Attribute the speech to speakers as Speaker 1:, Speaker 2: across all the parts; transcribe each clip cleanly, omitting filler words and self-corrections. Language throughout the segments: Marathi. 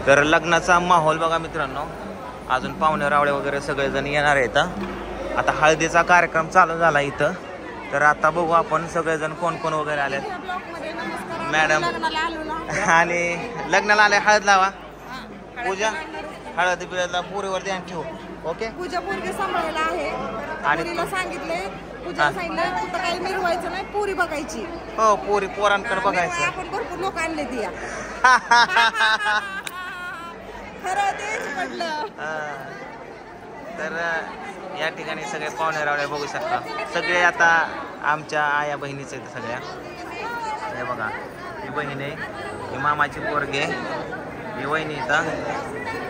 Speaker 1: तर लग्नाचा माहोल बघा मित्रांनो, अजून पाहुणे रावळे वगैरे सगळेजण येणार आहेत. आता हळदीचा कार्यक्रम चालू झाला इथं. तर आता बघू आपण सगळेजण कोण कोण वगैरे आले. मॅडम आणि लग्नाला आले. हळद लावा, पूजा, हळद बिळदला पुरीवर ध्यान ठेवू. ओके.
Speaker 2: पूजा पोरगी सांभाळायला आहे आणि तिला सांगितले, पूजा सांगितलं कुठं काही मिरवायचं नाही, पुरी बघायची.
Speaker 1: हो, पुरी पोरांकडे बघायचं.
Speaker 2: आपण भरपूर लोक आणले ती खरं तेच म्हटलं.
Speaker 1: तर या ठिकाणी सगळे पाहुणे रावळे बघू शकता. सगळे आता आमच्या आया बहिणीच आहेत सगळ्या. हे बघा, ही बहीण आहे, ही मामाची पोरगी आहे, ही वहिनी इथं,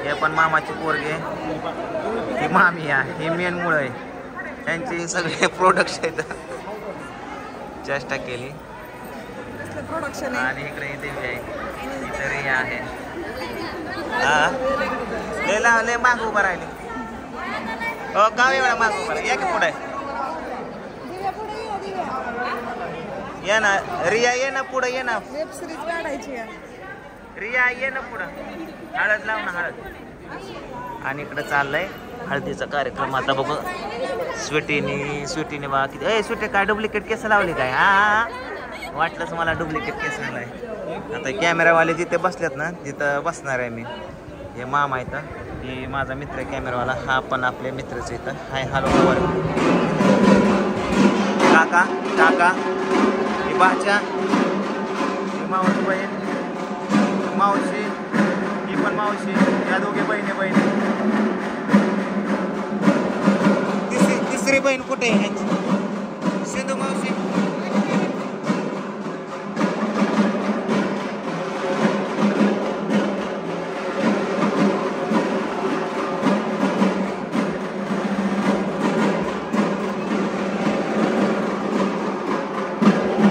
Speaker 1: हे पण मामाची पोरगी आहे, ही मामी आहे, ही मेन मुळ आहे. त्यांचे सगळे प्रोडक्ट्स आहेत. चेष्टा केली.
Speaker 2: प्रोडक्शन
Speaker 1: आणि इकडे देवी आहे, इतर हे आहे. लय माग उभं राहिले. हो, गाव एवढा माग उभं राहिले. या की पुढे ये ना, रिया ये ना, पुढे ये ना.
Speaker 2: वेब सिरीज काढायची
Speaker 1: रिया ये ना पुढं. हळद लाव ना, हळद. आणि इकडे चाललंय हळदीचा कार्यक्रम. आता बघ स्वीटीने बा किती स्वीटी काय डुप्लिकेट केस लावली काय? हा, वाटलंच मला डुप्लिकेट केस लावलाय. आता कॅमेरावाले जिथे बसलेत ना तिथं बसणार आहे मी. हे मामा इथं, हे माझा मित्र कॅमेरावाला, हा पण आपले मित्रच इथं. हाय हॅलो वर काका काका, ही बाच्या, ही मावशी बहीण, मावशी, ही पण मावशी, या दोघे बहिणी. तिसरी बहीण कुठे आहे? सिंधू मावशी.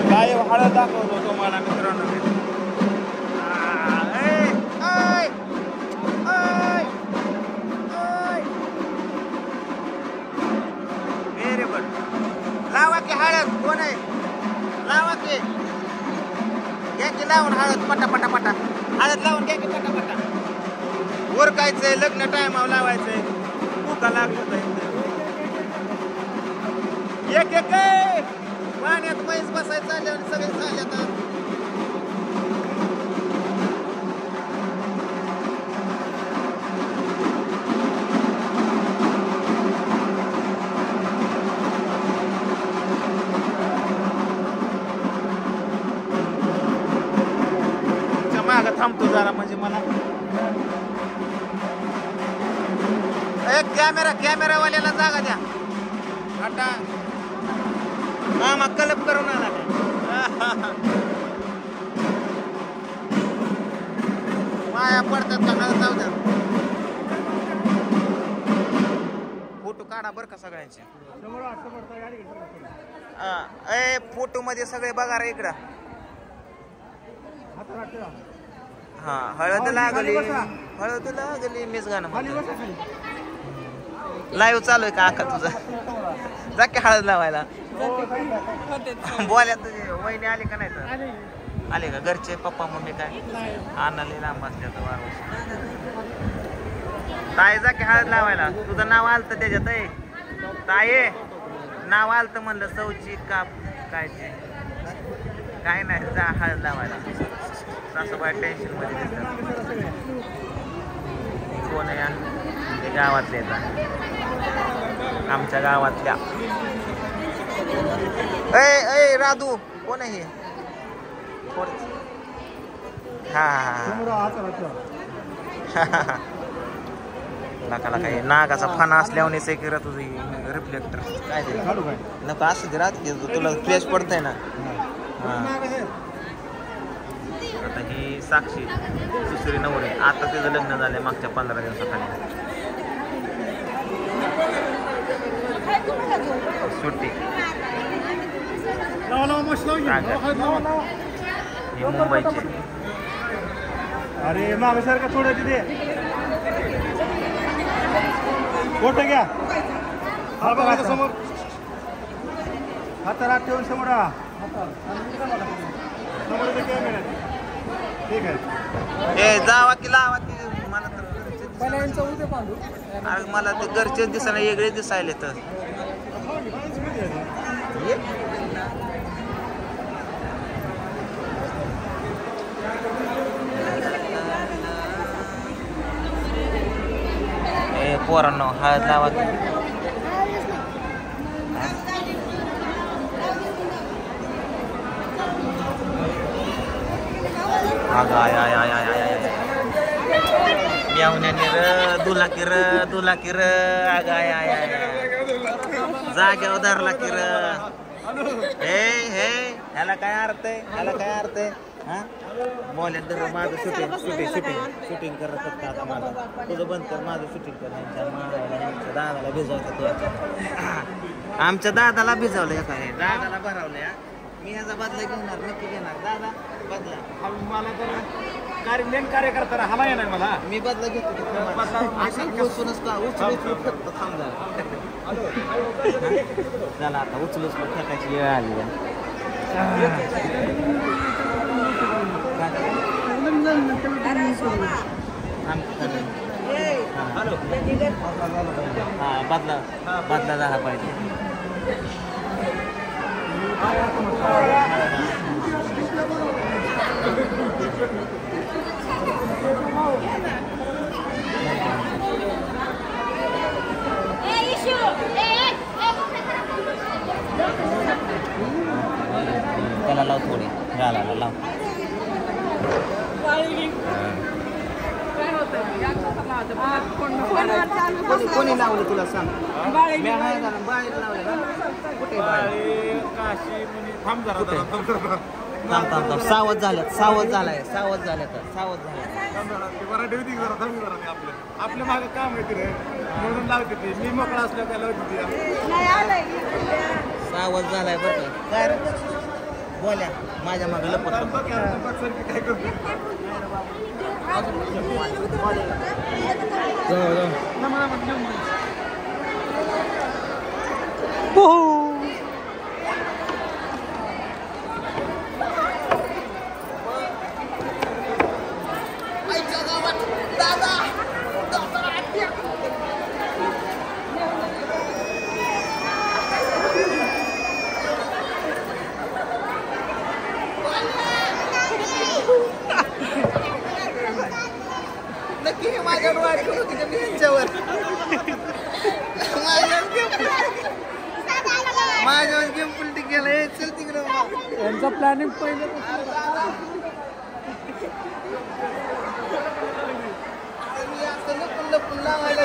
Speaker 1: काय हळद दाखवतो तुम्हाला मित्रांनो. Very good. लावा की हळद. कोण आहे? लावा की. घ्या की लावून हळद. पटा पटा पटा हळद लावून घ्या की पटा पटा. उरकायचंय, लग्न टायमावर लावायचंय. भुका लागत एक एक पाण्यात म्हैस बसायचं चालल्यावर सगळे चालले. आता माग थांबतो जरा, म्हणजे मला एक कॅमेरावाल्याला जागा द्या. आता मामा कलप करून आला. माया पडतात का? हळद जाऊ द्या. फोटो काढा बरं का सगळ्यांचे. फोटो मध्ये सगळे बघा रे इकडं. हा, हळद लागली मीच गाणं लाईव्ह चालू आहे का आका तुझा? जा की हळद लावायला. बोल्या तुझी वहिनी आली का नाही? तर आले का घरचे पप्पा मम्मी? काय आणाले लांब असल्या तर वार ताई, जा की हळद लावायला. तुझं नाव आलतं त्याच्यात. ताये नाव आलतं म्हणलं. सौची काप काय काय नाही, जा हळद लावायला. सासूबाई टेन्शन मध्ये दिसतात. कोण आहे? ते गावातले येतात, आमच्या गावातल्या. ए राधू कोण आहे? लाका नागाचा फाना असल्यावर किरा तुझी रिफ्लेक्टर काय नको असं ते राहते तुला फ्रेश पडतंय ना. आता ही साक्षी दुसरी नवरी. आता तिचं लग्न झालंय मागच्या 15 दिवसाखाली. सुट्टी ही मुंबईची.
Speaker 3: अरे मागे सारखं थोडं तिथे फोटो घ्या. हा बघा समोर हाताला ठेवून समोर समोर कॅमेरा. ठीक आहे.
Speaker 1: जावा की लावा की
Speaker 4: त्यांचं उद्या बांधू.
Speaker 1: अरे मला ते घरचे दिसायला वेगळे दिसायले तर पोरांनो हळद लावा मेवण्याने र दुला की र अग जाग्यावर धरला की र हे ह्याला काय अर्थ आहे हा बोलत धर माझं शूटिंग करत असतं आता माझं तुझं बंद कर माझं शूटिंग कर ह्यांच्या दादाला भिजवलं आमच्या दादाला भिजवलं काय दादाला भरवलं मी ह्याचा बदला घेणार नक्की घेणार दादा बदला
Speaker 3: मला तर मेन कार्यकर्ता हवा येणार मला.
Speaker 1: मी बदला घेतो उचलूच फक्त थांब झाला आता उचलूच फेकायची वेळ आली हा बदला झाला पाहिजे. त्याला लाव थोडी गालाला लाव. कोणी लावलं तुला सांग. बाळीला लावलं ना कुठे थांब सावध झालाय
Speaker 3: मराठी होती जरा आपल्या मागे काम आहे तिथे म्हणून लावते ती. मी मोकळा असल्या काय लावते
Speaker 1: सावध झालाय बरं का. काय रे बोल्या माझ्या मागे लपत
Speaker 3: काय करतो
Speaker 1: माझ्यावर गेम पलटी केलं चल तिकडे
Speaker 4: यांचं प्लॅनिंग पहिलं
Speaker 1: लपून लावायला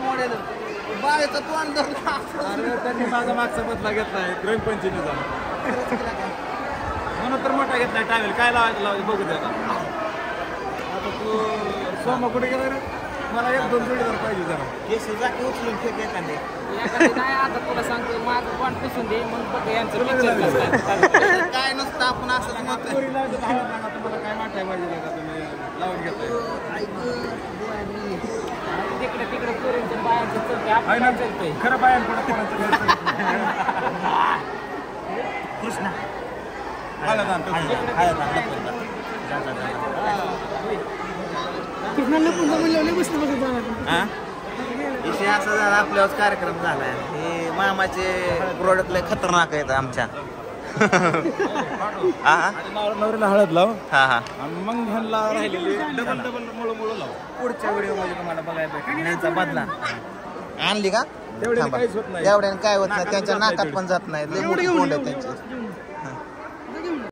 Speaker 1: मॉडेल बाळाचा तोंड धरला.
Speaker 3: अरे त्यांनी माझा मागचा बदला घेतलाय ग्रंथपंचमीचा म्हणून तर मोठा घेतलाय टावेल काय लावायचं बघू द्या. आता तू सोमा कुठे गेला रे. मला 1-2 जोडीदार पाहिजे जरा.
Speaker 1: केस जाके उचलून फेक एखादे
Speaker 4: नाही. आता तुला सांगतो माझं पण पुसून दे मग बघ यांचं पिक्चर
Speaker 1: काय नसतं आपण असंच मत
Speaker 3: तुम्हाला काय वाटाय पाहिजे का तुम्ही लावून घेताय.
Speaker 4: तिकडे पोरींचं बायांचं चलते आपण चलतोय
Speaker 3: खरं बायांकडे
Speaker 1: कृष्णा विषय असा झाला आपल्यावर कार्यक्रम झालाय. हे मामाचे प्रोडक्ट लय खतरनाक आहेत आमच्या.
Speaker 3: नवऱ्याला हळद लाव
Speaker 1: हा
Speaker 3: मग ह्यांना राहिलेली डबल मुळं लाव.
Speaker 1: पुढच्या व्हिडिओ मध्ये तुम्हाला बघायला भेटेल त्यांचा बदला. आणली का
Speaker 3: तेवढ्याने काहीच होत नाही.
Speaker 1: एवढ्याने काय होत नाही. त्यांच्या नाकात पण जात नाही. लय मोठी तोंड आहे त्यांची.